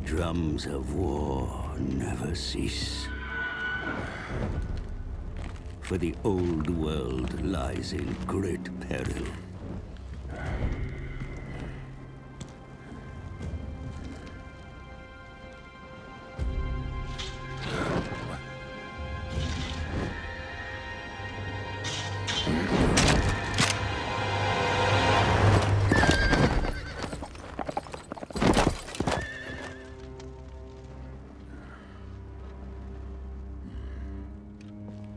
drums of war never cease. For the old world lies in great peril.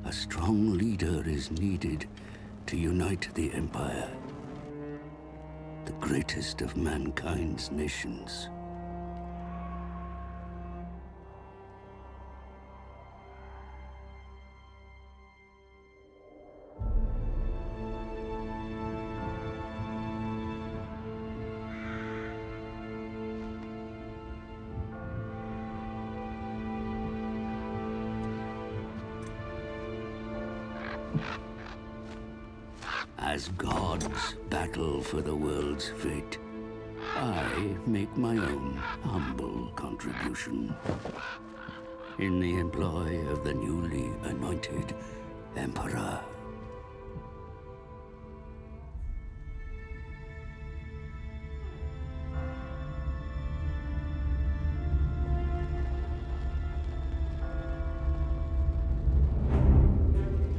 A strong leader is needed to unite the Empire, the greatest of mankind's nations. As gods battle for the world's fate, I make my own humble contribution. In the employ of the newly anointed Emperor.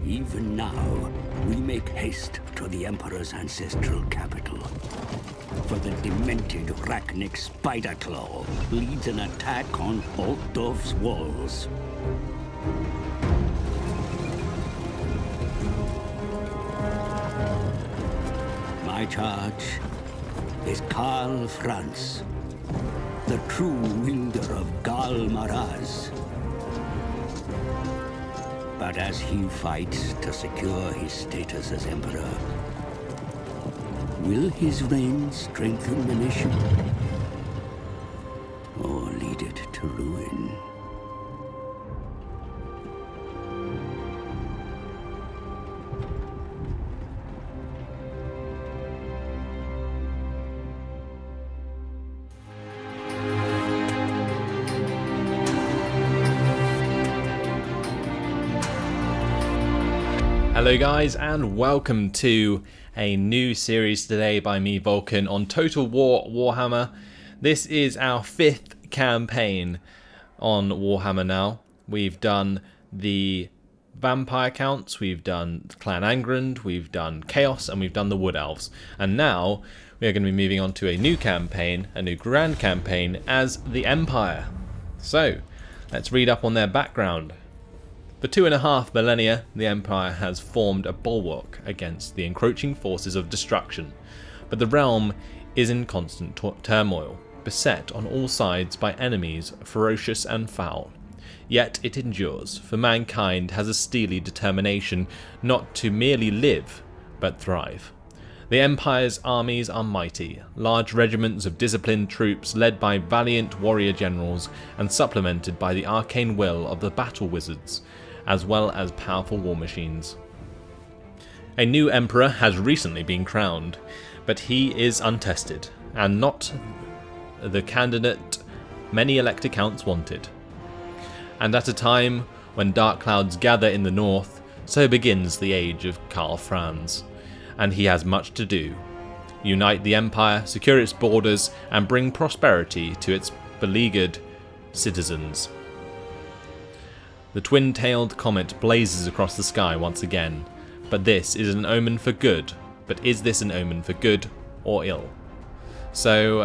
Even now, we make haste to the Emperor's ancestral capital. For the demented Rachnic Spiderclaw leads an attack on Altdorf's walls. My charge is Karl Franz, the true wielder of Gal Maraz. But as he fights to secure his status as Emperor, will his reign strengthen the nation? Or lead it to ruin? Hello guys, and welcome to a new series today by me, Vulcan, on Total War Warhammer. This is our 5th campaign on Warhammer now. We've done the Vampire Counts, we've done Clan Angrand, we've done Chaos, and we've done the Wood Elves. And now we are going to be moving on to a new campaign, a new grand campaign, as the Empire. So, let's read up on their background. For 2.5 millennia, the Empire has formed a bulwark against the encroaching forces of destruction, but the realm is in constant turmoil, beset on all sides by enemies ferocious and foul. Yet it endures, for mankind has a steely determination not to merely live, but thrive. The Empire's armies are mighty, large regiments of disciplined troops led by valiant warrior generals and supplemented by the arcane will of the battle wizards, as well as powerful war machines. A new emperor has recently been crowned, but he is untested, and not the candidate many elect accounts wanted. And at a time when dark clouds gather in the north, so begins the age of Karl Franz, and he has much to do. Unite the empire, secure its borders, and bring prosperity to its beleaguered citizens. The twin-tailed comet blazes across the sky once again, but this is an omen for good. But is this an omen for good or ill? So,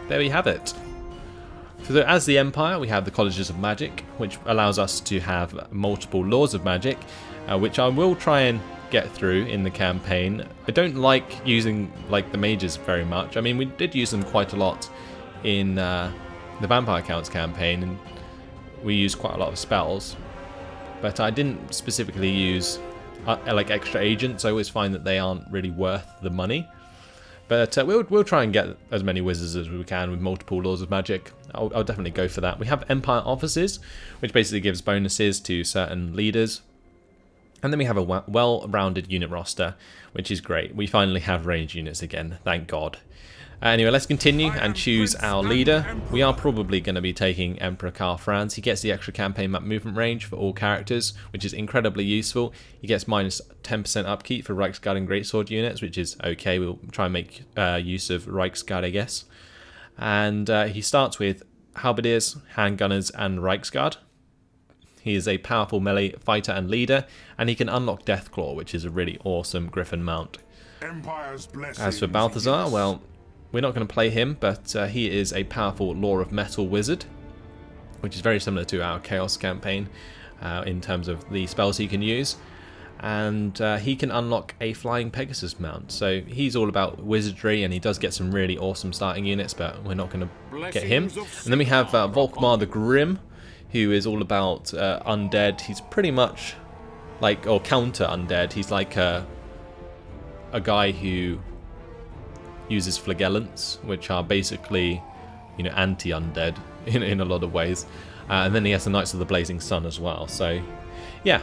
there we have it. As the Empire, we have the Colleges of Magic, which allows us to have multiple laws of magic, which I will try and get through in the campaign. I don't like using the mages very much. I mean, we did use them quite a lot in the Vampire Counts campaign, and we used quite a lot of spells, but I didn't specifically use extra agents. I always find that they aren't really worth the money, but we'll try and get as many wizards as we can with multiple laws of magic. I'll definitely go for that. We have Empire Offices, which basically gives bonuses to certain leaders, and then we have a well-rounded unit roster, which is great. We finally have ranged units again, thank God. Anyway, let's continue and choose our leader. We are probably going to be taking Emperor Karl Franz. He gets the extra campaign map movement range for all characters, which is incredibly useful. He gets minus 10% upkeep for Reichsguard and Greatsword units, which is okay. We'll try and make use of Reichsguard, I guess. And he starts with Halberdiers, Handgunners, and Reichsguard. He is a powerful melee fighter and leader, and he can unlock Deathclaw, which is a really awesome Griffin mount. As for Balthazar, well, we're not going to play him, but he is a powerful Law of Metal wizard, which is very similar to our Chaos campaign in terms of the spells he can use. And he can unlock a Flying Pegasus mount. So he's all about wizardry, and he does get some really awesome starting units, but we're not going to get him. And then we have Volkmar the Grim, who is all about undead. He's pretty much like, or counter undead. He's like a guy who uses flagellants, which are basically, you know, anti-undead in a lot of ways. And then he has the Knights of the Blazing Sun as well. So, yeah,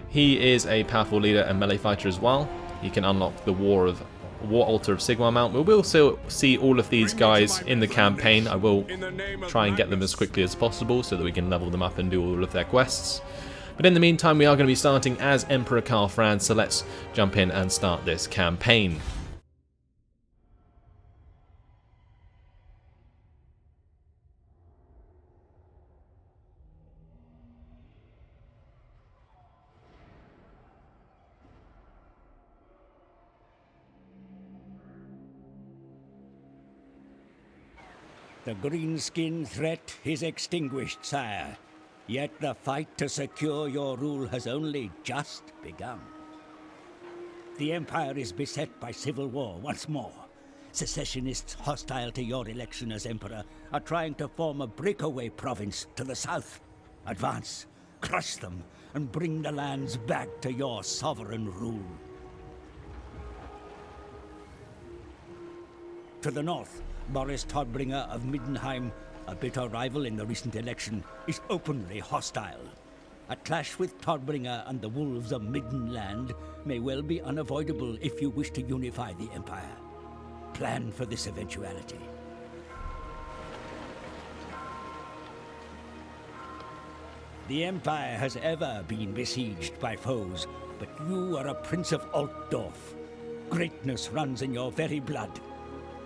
he is a powerful leader and melee fighter as well. He can unlock the War Altar of Sigmar mount. We will still see all of these guys in the campaign. I will try and get them as quickly as possible so that we can level them up and do all of their quests. But in the meantime, we are going to be starting as Emperor Karl Franz, so let's jump in and start this campaign. The greenskin threat is extinguished, sire. Yet the fight to secure your rule has only just begun. The Empire is beset by civil war once more. Secessionists hostile to your election as Emperor are trying to form a breakaway province to the south. Advance, crush them, and bring the lands back to your sovereign rule. To the north, Boris Todbringer of Middenheim, a bitter rival in the recent election, is openly hostile. A clash with Todbringer and the wolves of Middenland may well be unavoidable if you wish to unify the Empire. Plan for this eventuality. The Empire has ever been besieged by foes, but you are a Prince of Altdorf. Greatness runs in your very blood.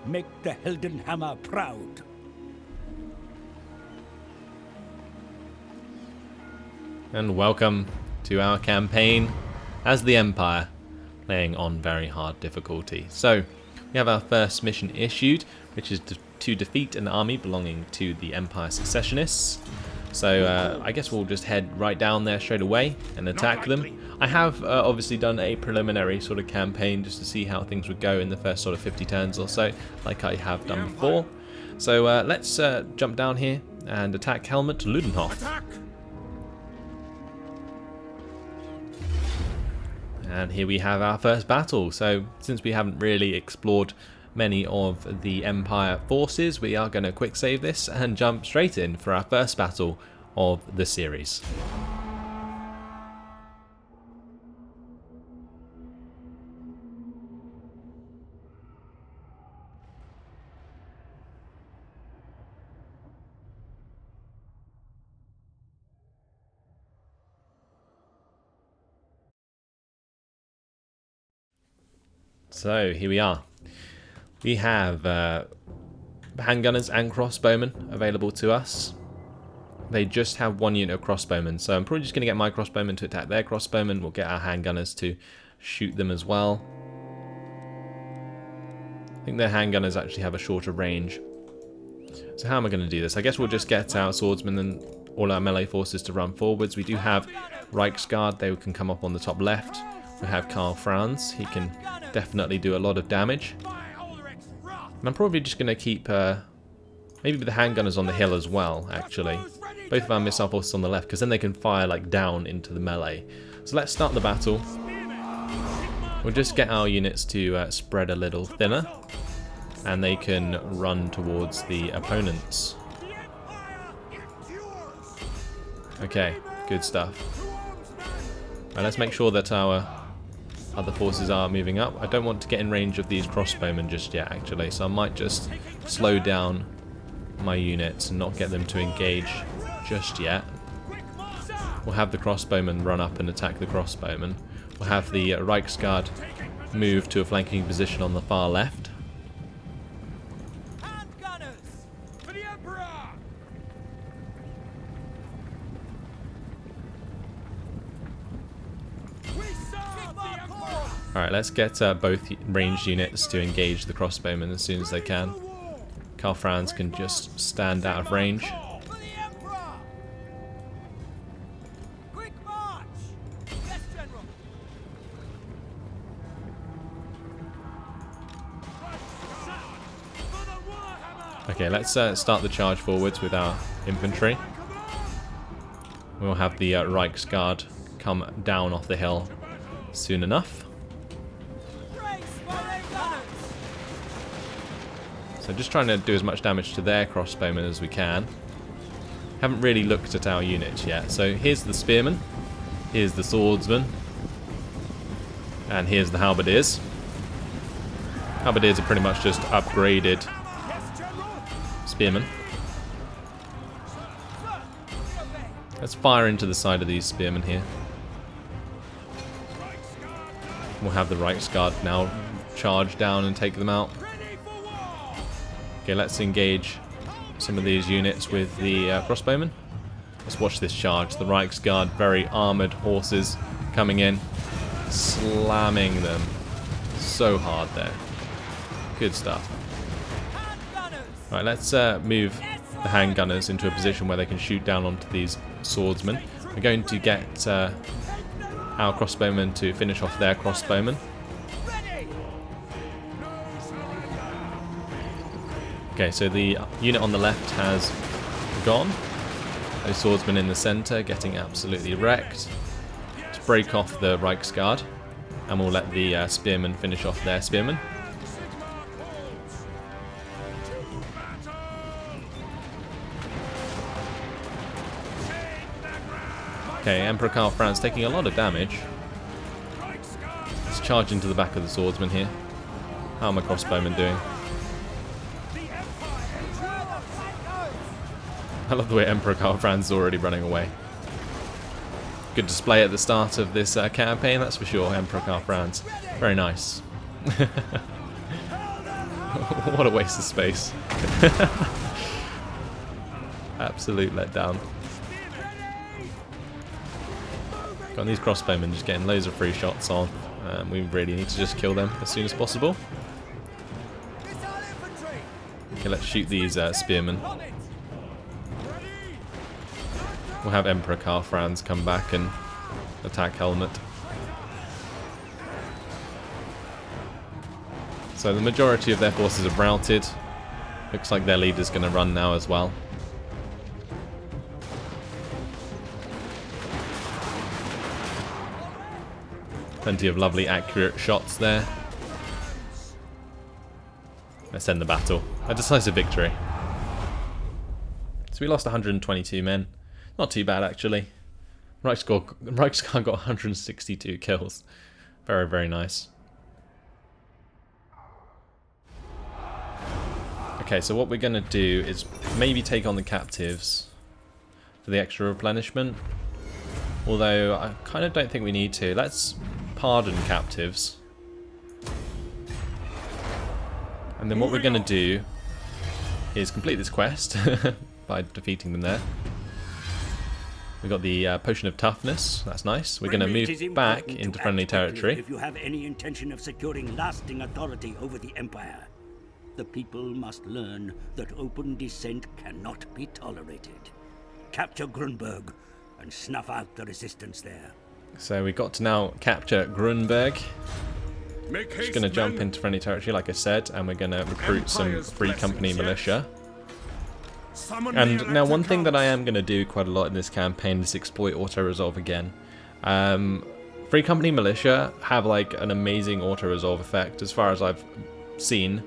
Make the Heldenhammer proud. And welcome to our campaign as the Empire, playing on very hard difficulty. So, we have our first mission issued, which is to defeat an army belonging to the Empire Secessionists. So, I guess we'll just head right down there straight away and attack them. I have obviously done a preliminary sort of campaign just to see how things would go in the first sort of 50 turns or so, like I have done before. So let's jump down here and attack Helmut Ludenhof. And here we have our first battle. So since we haven't really explored many of the Empire forces, we are going to quick save this and jump straight in for our first battle of the series. So here we are. We have handgunners and crossbowmen available to us. They just have one unit of crossbowmen, so I'm probably just going to get my crossbowmen to attack their crossbowmen. We'll get our handgunners to shoot them as well. I think their handgunners actually have a shorter range. So how am I going to do this? I guess we'll just get our swordsmen and all our melee forces to run forwards. We do have Reichsguard. They can come up on the top left. We have Karl Franz. He can definitely do a lot of damage. And I'm probably just going to keep maybe the handgunners on the hill as well, actually. Both of our missile forces on the left, because then they can fire like down into the melee. So let's start the battle. We'll just get our units to spread a little thinner, and they can run towards the opponents. Okay, good stuff. Right, let's make sure that our other forces are moving up. I don't want to get in range of these crossbowmen just yet, actually, so I might just slow down my units and not get them to engage just yet. We'll have the crossbowmen run up and attack the crossbowmen. We'll have the Reichsguard move to a flanking position on the far left. Handgunners for the Emperor! We serve the Emperor! Alright, let's get both ranged units to engage the crossbowmen as soon as they can. Karl Franz can just stand out of range. For the Emperor! Quick march! Yes, General! For the Warhammer! Okay, let's start the charge forwards with our infantry. We'll have the Reichsguard come down off the hill soon enough. Brace for their gunners! So just trying to do as much damage to their crossbowmen as we can. Haven't really looked at our units yet. So here's the spearmen, here's the swordsmen, and here's the halberdiers. Halberdiers are pretty much just upgraded spearmen. Let's fire into the side of these spearmen here. We'll have the Reichsguard now charge down and take them out. Okay, let's engage some of these units with the crossbowmen. Let's watch this charge. The Reichsguard, very armoured horses coming in, slamming them so hard there. Good stuff. Alright, let's move the handgunners into a position where they can shoot down onto these swordsmen. We're going to get our crossbowmen to finish off their crossbowmen. Okay, so the unit on the left has gone. Those swordsmen in the centre getting absolutely wrecked. To break off the Reichsguard, and we'll let the spearmen finish off their spearmen. Okay, Emperor Karl Franz taking a lot of damage. Let's charge into the back of the swordsman here. How are my crossbowmen doing? I love the way Emperor Karl Franz is already running away. Good display at the start of this campaign, that's for sure, Emperor Karl Franz. Very nice. What a waste of space. Absolute letdown. Got these crossbowmen just getting loads of free shots on. We really need to just kill them as soon as possible. Okay, let's shoot these spearmen. We'll have Emperor Karl Franz come back and attack Helmut. So the majority of their forces have routed. Looks like their leader's going to run now as well. Plenty of lovely accurate shots there. Let's end the battle. A decisive victory. So we lost 122 men. Not too bad, actually. Reichsguard got 162 kills. Very, very nice. Okay, so what we're going to do is maybe take on the captives for the extra replenishment. Although, I kind of don't think we need to. Let's pardon captives. And then what we're going to do is complete this quest by defeating them there. We've got the Potion of Toughness, that's nice. We're going to move back into friendly territory. If you have any intention of securing lasting authority over the Empire, the people must learn that open dissent cannot be tolerated. Capture Grunberg and snuff out the resistance there. So we've got to now capture Grunberg. Just going to jump into friendly territory, like I said, and we're going to recruit some Free Company militia. And now one thing that I am going to do quite a lot in this campaign is exploit auto-resolve again. Free Company militia have like an amazing auto-resolve effect as far as I've seen,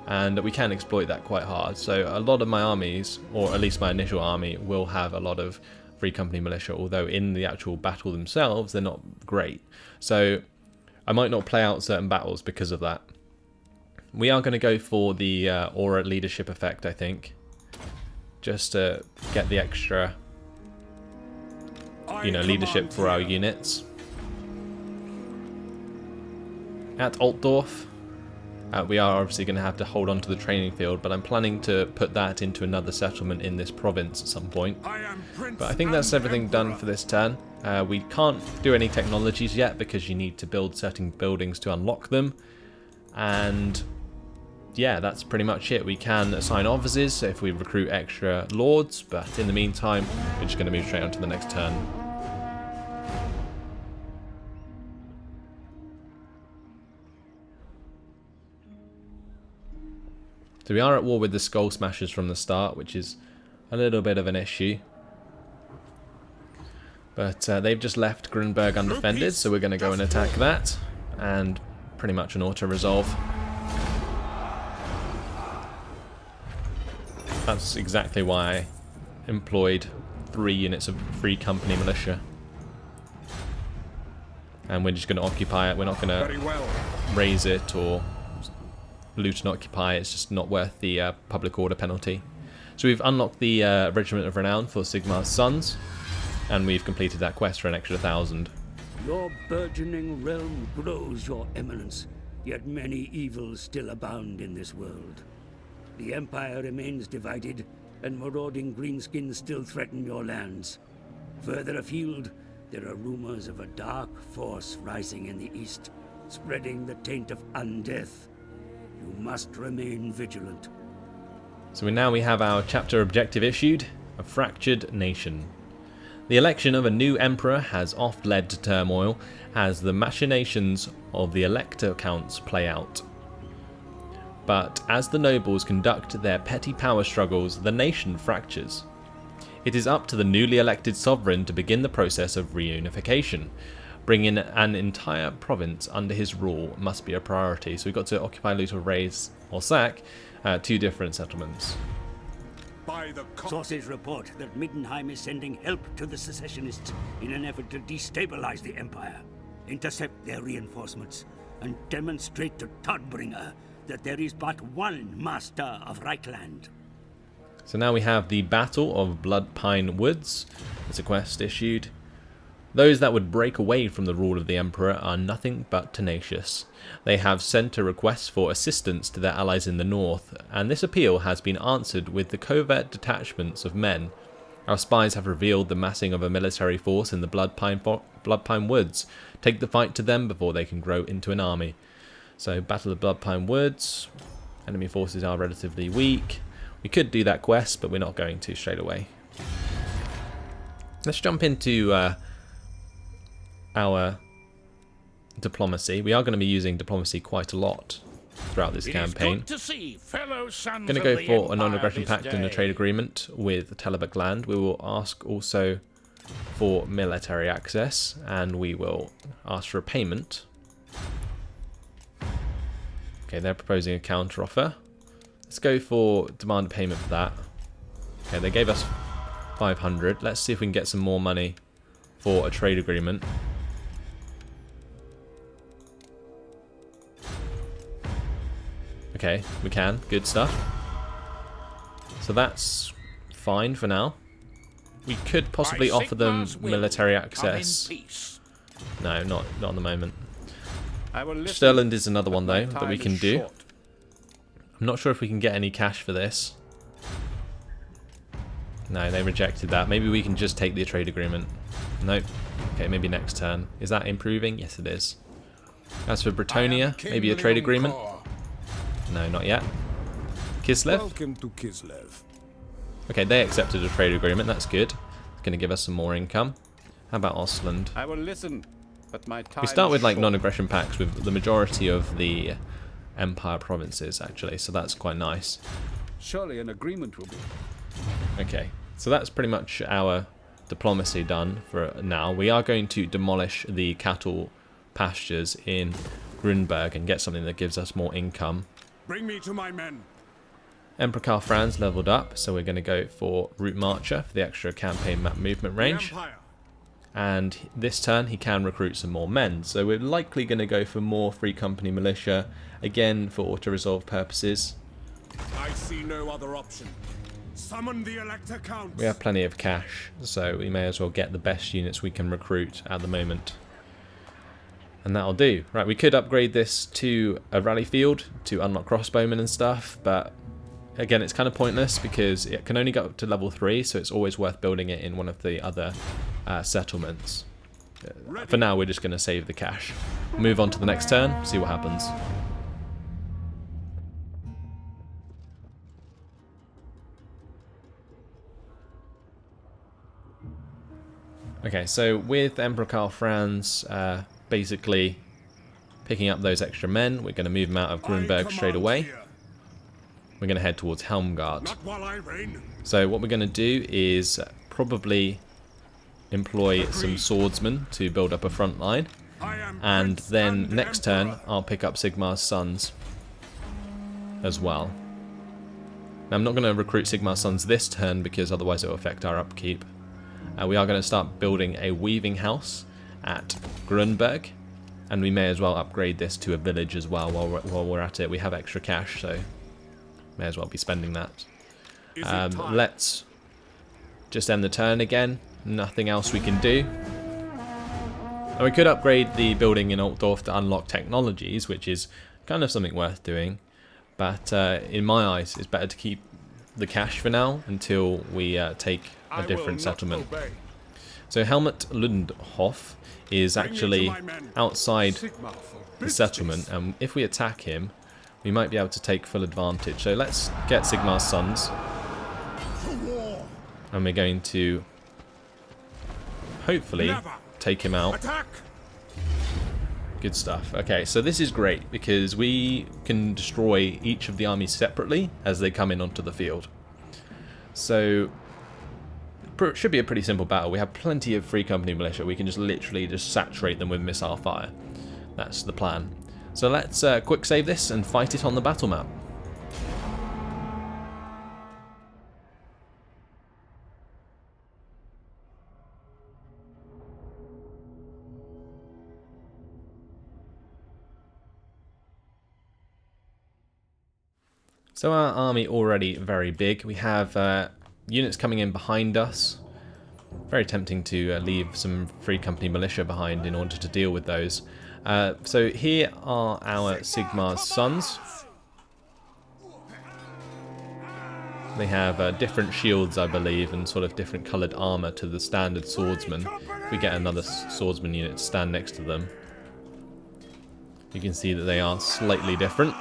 and we can exploit that quite hard. So a lot of my armies, or at least my initial army, will have a lot of Free Company militia, although in the actual battle themselves they're not great. So I might not play out certain battles because of that. We are going to go for the aura leadership effect, I think, just to get the extra, leadership for our units. At Altdorf, we are obviously going to have to hold on to the training field, but I'm planning to put that into another settlement in this province at some point. But I think that's everything done for this turn. We can't do any technologies yet because you need to build certain buildings to unlock them. And yeah, that's pretty much it. We can assign officers if we recruit extra lords, but in the meantime, we're just going to move straight on to the next turn. So we are at war with the Skull Smashers from the start, which is a little bit of an issue. But they've just left Grunberg undefended, so we're going to go and attack that. And pretty much an auto-resolve. That's exactly why I employed 3 units of Free Company militia. And we're just going to occupy it. We're not going to raise it or loot and occupy. It's just not worth the public order penalty. So we've unlocked the Regiment of Renown for Sigmar's Sons, and we've completed that quest for an extra 1,000. Your burgeoning realm grows, your eminence, yet many evils still abound in this world. The Empire remains divided, and marauding greenskins still threaten your lands. Further afield, there are rumors of a dark force rising in the east, spreading the taint of undeath. You must remain vigilant. So now we have our chapter objective issued, a fractured nation. The election of a new emperor has oft led to turmoil as the machinations of the elector counts play out. But as the nobles conduct their petty power struggles, the nation fractures. It is up to the newly elected sovereign to begin the process of reunification. Bringing an entire province under his rule must be a priority. So we've got to occupy, loot, or raise, or sack 2 different settlements. Sources report that Middenheim is sending help to the secessionists in an effort to destabilize the Empire, intercept their reinforcements, and demonstrate to Todbringer that there is but one master of Reichland. So now we have the Battle of Bloodpine Woods. It's a quest issued. Those that would break away from the rule of the Emperor are nothing but tenacious. They have sent a request for assistance to their allies in the north, and this appeal has been answered with the covert detachments of men. Our spies have revealed the massing of a military force in the Bloodpine Woods. Take the fight to them before they can grow into an army. So, Battle of Bloodpine Woods. Enemy forces are relatively weak. We could do that quest, but we're not going to straight away. Let's jump into our diplomacy. We are going to be using diplomacy quite a lot throughout this campaign. Going to go for a non-aggression pact and a trade agreement with Telebek land. We will ask also for military access, and we will ask for a payment. Okay, they're proposing a counter-offer. Let's go for demand payment for that. Okay, they gave us 500. Let's see if we can get some more money for a trade agreement. Okay, we can. Good stuff. So that's fine for now. We could possibly offer them military access. No, not at the moment. Sterland is another one though that we can do. I'm not sure if we can get any cash for this. No, they rejected that. Maybe we can just take the trade agreement. Nope. Okay, maybe next turn. Is that improving? Yes, it is. As for Bretonia, maybe a trade agreement. No, not yet. Kislev? Welcome to Kislev. Okay, they accepted a trade agreement. That's good. It's going to give us some more income. How about Ostland? I will listen, but my time We start with like is short. non-aggression pacts with the majority of the Empire provinces actually, so that's quite nice. Surely an agreement will be. Okay, so that's pretty much our diplomacy done for now. We are going to demolish the cattle pastures in Grunberg and get something that gives us more income. Bring me to my men. Emperor Karl Franz leveled up, so we're going to go for Route Marcher for the extra campaign map movement range. and this turn he can recruit some more men. So we're likely going to go for more Free Company Militia, again for auto-resolve purposes. I see no other option. Summon the Elector Count. We have plenty of cash, so we may as well get the best units we can recruit at the moment. And that'll do. Right, we could upgrade this to a rally field to unlock crossbowmen and stuff, but again, it's kind of pointless because it can only go up to level 3, so it's always worth building it in one of the other settlements. For now, we're just going to save the cash. Move on to the next turn, see what happens. Okay, so with Emperor Karl Franz basically picking up those extra men, we're going to move them out of Grunberg straight away. We're going to head towards Helmgard. Not while I reign. So what we're going to do is probably employ some swordsmen to build up a front line. And then next turn, I'll pick up Sigmar's sons as well. Now, I'm not going to recruit Sigmar's sons this turn because otherwise it will affect our upkeep. We are going to start building a weaving house at Grunberg, and we may as well upgrade this to a village as well while we're at it. We have extra cash, so may as well be spending that. Let's just end the turn again. Nothing else we can do. And we could upgrade the building in Altdorf to unlock technologies, which is kind of something worth doing. But in my eyes, it's better to keep the cash for now until we take a different settlement. So Helmut Lundhof is actually outside the settlement, and if we attack him, we might be able to take full advantage. So let's get Sigmar's sons, and we're going to hopefully take him out. Good stuff. Okay, so this is great because we can destroy each of the armies separately as they come in onto the field. So it should be a pretty simple battle. We have plenty of Free Company Militia. We can just literally just saturate them with missile fire. That's the plan. So let's quick save this and fight it on the battle map. So our army already very big. We have units coming in behind us. Very tempting to leave some Free Company Militia behind in order to deal with those. So here are our Sigmar's sons. They have different shields, I believe, and sort of different coloured armour to the standard swordsman. If we get another swordsman unit to stand next to them, you can see that they are slightly different.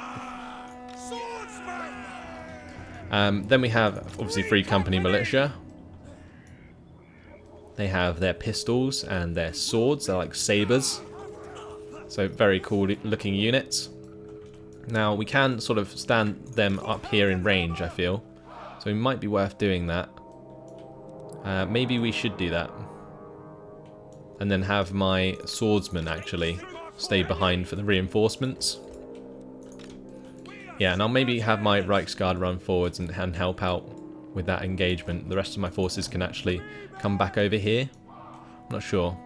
Then we have, obviously, Free Company Militia. They have their pistols and their swords. They're like sabers. So very cool looking units. Now, we can sort of stand them up here in range, I feel. So it might be worth doing that. Maybe we should do that. And then have my swordsman actually stay behind for the reinforcements. Yeah, and I'll maybe have my Reichsguard run forwards and help out with that engagement. The rest of my forces can actually come back over here. I'm not sure.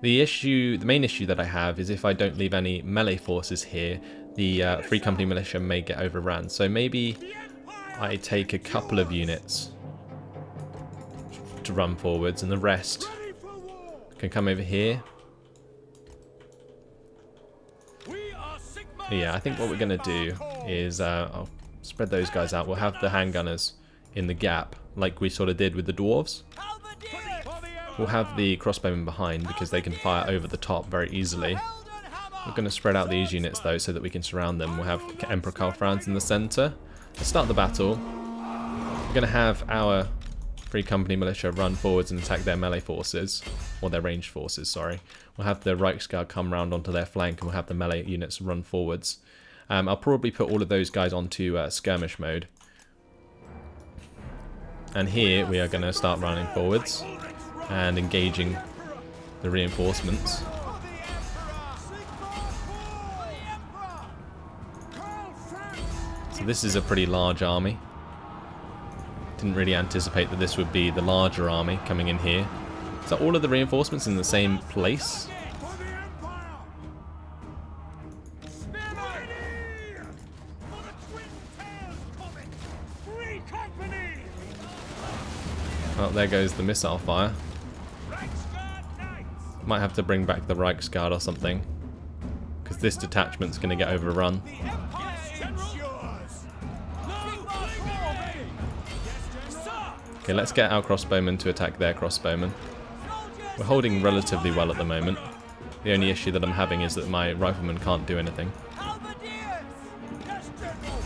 The main issue that I have is if I don't leave any melee forces here, the Free Company Militia may get overrun. So maybe I take a couple of units to run forwards and the rest can come over here. Yeah, I think what we're going to do is I'll spread those guys out. We'll have the handgunners in the gap, like we sort of did with the dwarves. We'll have the crossbowmen behind because they can fire over the top very easily. We're going to spread out these units though so that we can surround them. We'll have Emperor Karl Franz in the centre. Let's start the battle. We're going to have our Free Company Militia run forwards and attack their melee forces, or their ranged forces, sorry. We'll have the Reichsguard come round onto their flank and we'll have the melee units run forwards. I'll probably put all of those guys onto skirmish mode. And here we are going to start running forwards and engaging the reinforcements. So this is a pretty large army. Didn't really anticipate that this would be the larger army coming in here. Is that all of the reinforcements in the same place? For the Empire! Spearmen! For the twin tails coming! Free company! Oh, there goes the missile fire. Reichsguard Knights! Might have to bring back the Reichsguard or something, because this detachment's going to get overrun. The Empire General! Yours! Okay, let's get our crossbowmen to attack their crossbowmen. We're holding relatively well at the moment. The only issue that I'm having is that my riflemen can't do anything. Halberdiers! Yes, General!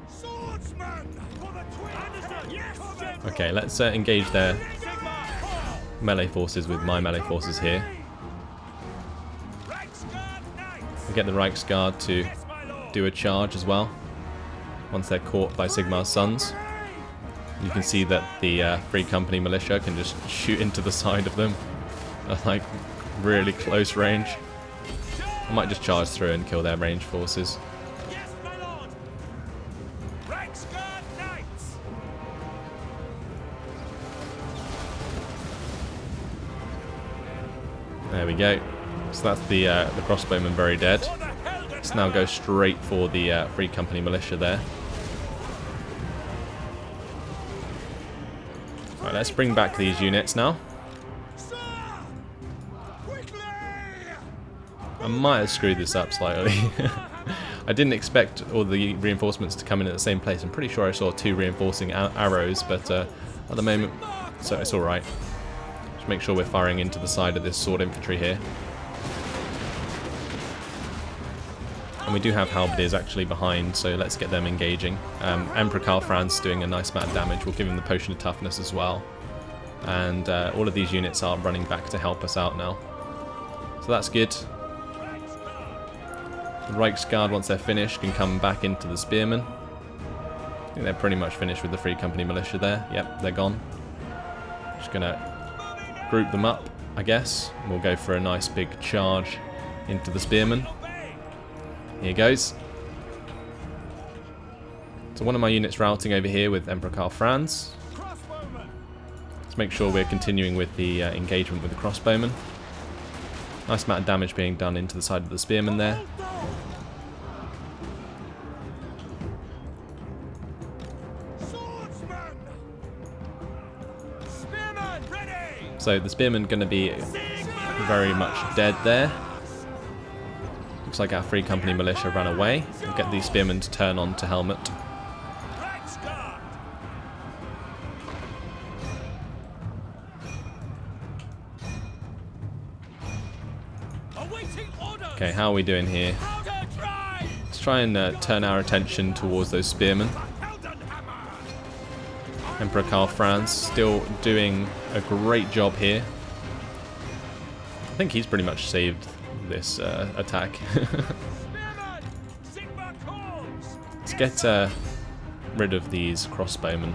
Swordsman! For the twin! Yes, General! Okay, let's engage their melee forces with my melee forces here. Reichsguard Knights! We get the Reichsguard to do a charge as well, once they're caught by Sigmar's sons. You can see that the Free Company militia can just shoot into the side of them at like really close range. I might just charge through and kill their range forces. Yes, my lord! Reichsguard Knights! There we go. So that's the crossbowman very dead. For the Helden Let's now go straight for the Free Company militia there. Right, let's bring back these units now. Sir! Quickly! I might have screwed this up slightly. I didn't expect all the reinforcements to come in at the same place. I'm pretty sure I saw 2 reinforcing arrows, but at the moment, so it's alright. Just make sure we're firing into the side of this sword infantry here. And we do have halberdiers actually behind, so let's get them engaging. Emperor Karl Franz doing a nice amount of damage. We'll give him the potion of toughness as well. And all of these units are running back to help us out now. So that's good. The Reichsguard, once they're finished, can come back into the spearmen. I think they're pretty much finished with the Free Company militia there. Yep, they're gone. Just gonna group them up, I guess. We'll go for a nice big charge into the spearmen. Here goes. So one of my units routing over here with Emperor Karl Franz. Crossbowman! Let's make sure we're continuing with the engagement with the crossbowmen. Nice amount of damage being done into the side of the spearmen there. Swordsman! Spearmen ready! So the spearmen going to be very much dead there. Looks like our Free Company militia ran away. We'll get these spearmen to turn on to helmet. Reichsguard! Awaiting orders! Okay, how are we doing here? Powder dry! Let's try and turn our attention towards those spearmen. Emperor Karl Franz still doing a great job here. I think he's pretty much saved this attack. Spearmen! Sigma calls! Let's get rid of these crossbowmen,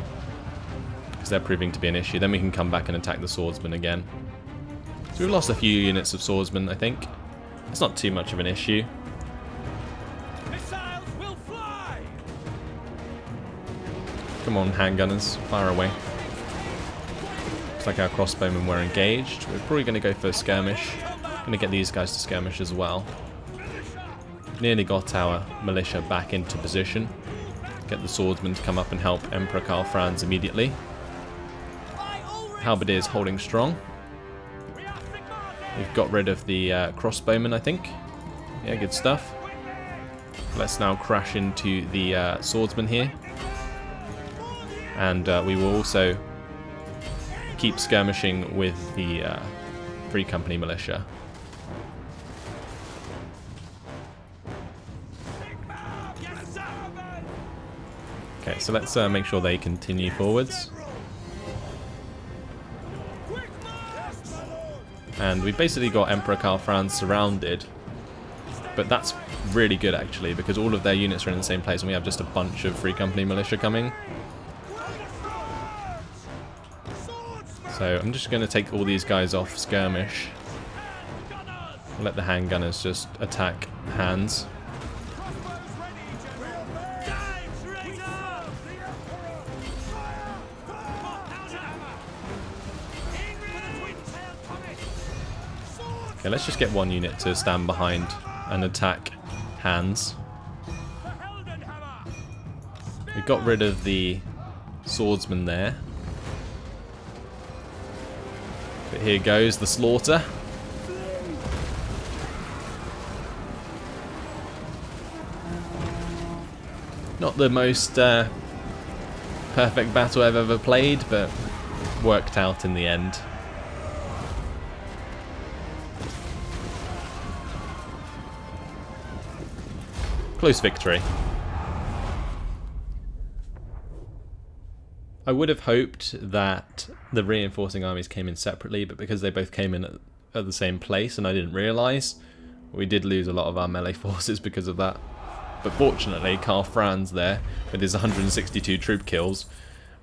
because they're proving to be an issue. Then we can come back and attack the swordsmen again. So we've lost a few units of swordsmen, I think. It's not too much of an issue. Missiles will fly! Come on, handgunners, fire away. Looks like our crossbowmen were engaged. We're probably going to go for skirmish. Going to get these guys to skirmish as well. Nearly got our militia back into position. Get the swordsmen to come up and help Emperor Karl Franz immediately. Halberdiers holding strong. We've got rid of the crossbowmen, I think. Yeah, good stuff. Let's now crash into the swordsmen here. And we will also keep skirmishing with the Free Company militia. Okay, so let's make sure they continue forwards. And we've basically got Emperor Karl Franz surrounded. But that's really good actually, because all of their units are in the same place and we have just a bunch of Free Company militia coming. So I'm just going to take all these guys off skirmish. Let the handgunners just attack hands. Okay, let's just get one unit to stand behind and attack Hans. We got rid of the swordsman there. But here goes the slaughter. Not the most perfect battle I've ever played, but worked out in the end. Close victory. I would have hoped that the reinforcing armies came in separately, but because they both came in at the same place and I didn't realise, we did lose a lot of our melee forces because of that. But fortunately, Karl Franz there, with his 162 troop kills,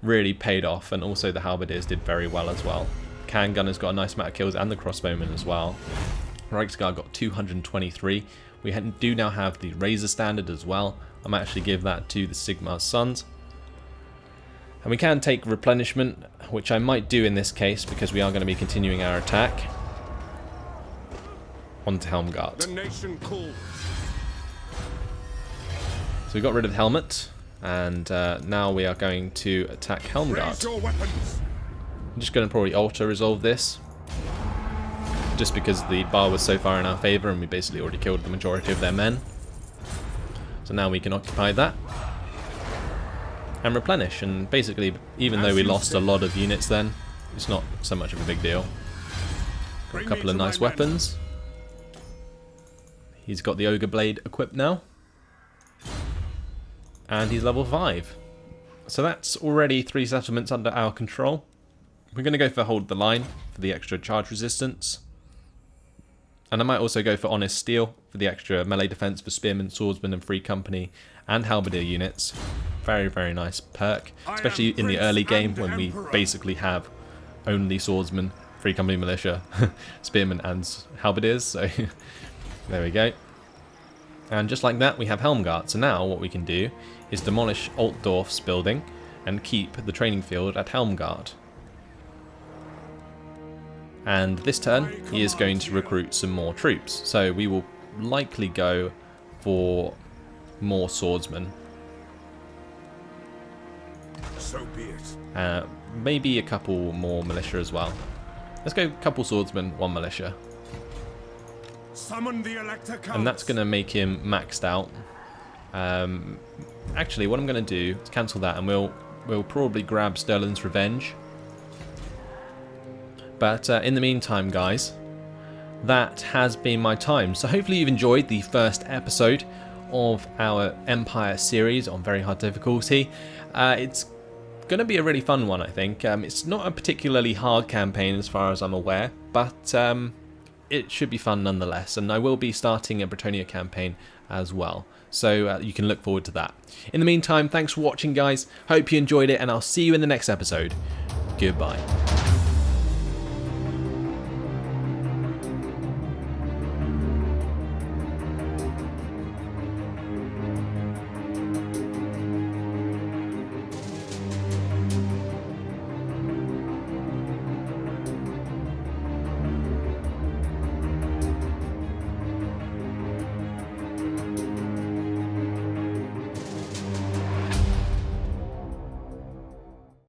really paid off, and also the halberdiers did very well as well. Can Gunner's got a nice amount of kills, and the crossbowmen as well. Reichsguard got 223. We do now have the Razor Standard as well. I might actually give that to the Sigmar's Sons. And we can take replenishment, which I might do in this case, because we are going to be continuing our attack. On to Helmgart. The nation calls. So we got rid of the helmet, and now we are going to attack Helmgart. I'm just going to probably auto-resolve this, just because the bar was so far in our favour and we basically already killed the majority of their men. So now we can occupy that and replenish, and basically, even though we lost a lot of units then, it's not so much of a big deal. Got a couple of nice weapons. He's got the Ogre Blade equipped now. And he's level 5. So that's already 3 settlements under our control. We're going to go for Hold the Line for the extra charge resistance. And I might also go for Honest Steel for the extra melee defense for Spearmen, Swordsmen and Free Company and Halberdier units. Very, very nice perk. Especially in the early game when we basically have only Swordsmen, Free Company Militia, Spearmen and Halberdiers. So there we go. And just like that, we have Helmgart. So now what we can do is demolish Altdorf's building and keep the training field at Helmgart. And this turn, he is going to recruit some more troops. So we will likely go for more swordsmen. So be it. Maybe a couple more militia as well. Let's go a couple swordsmen, 1 militia. Summon the Elector Counts. And that's going to make him maxed out. Actually, what I'm going to do is cancel that, and we'll probably grab Sterling's Revenge. But in the meantime, guys, that has been my time. So hopefully you've enjoyed the first episode of our Empire series on very hard difficulty. It's going to be a really fun one, I think. It's not a particularly hard campaign as far as I'm aware, but it should be fun nonetheless, and I will be starting a Bretonnia campaign as well, so you can look forward to that. In the meantime, thanks for watching, guys. Hope you enjoyed it, and I'll see you in the next episode. Goodbye.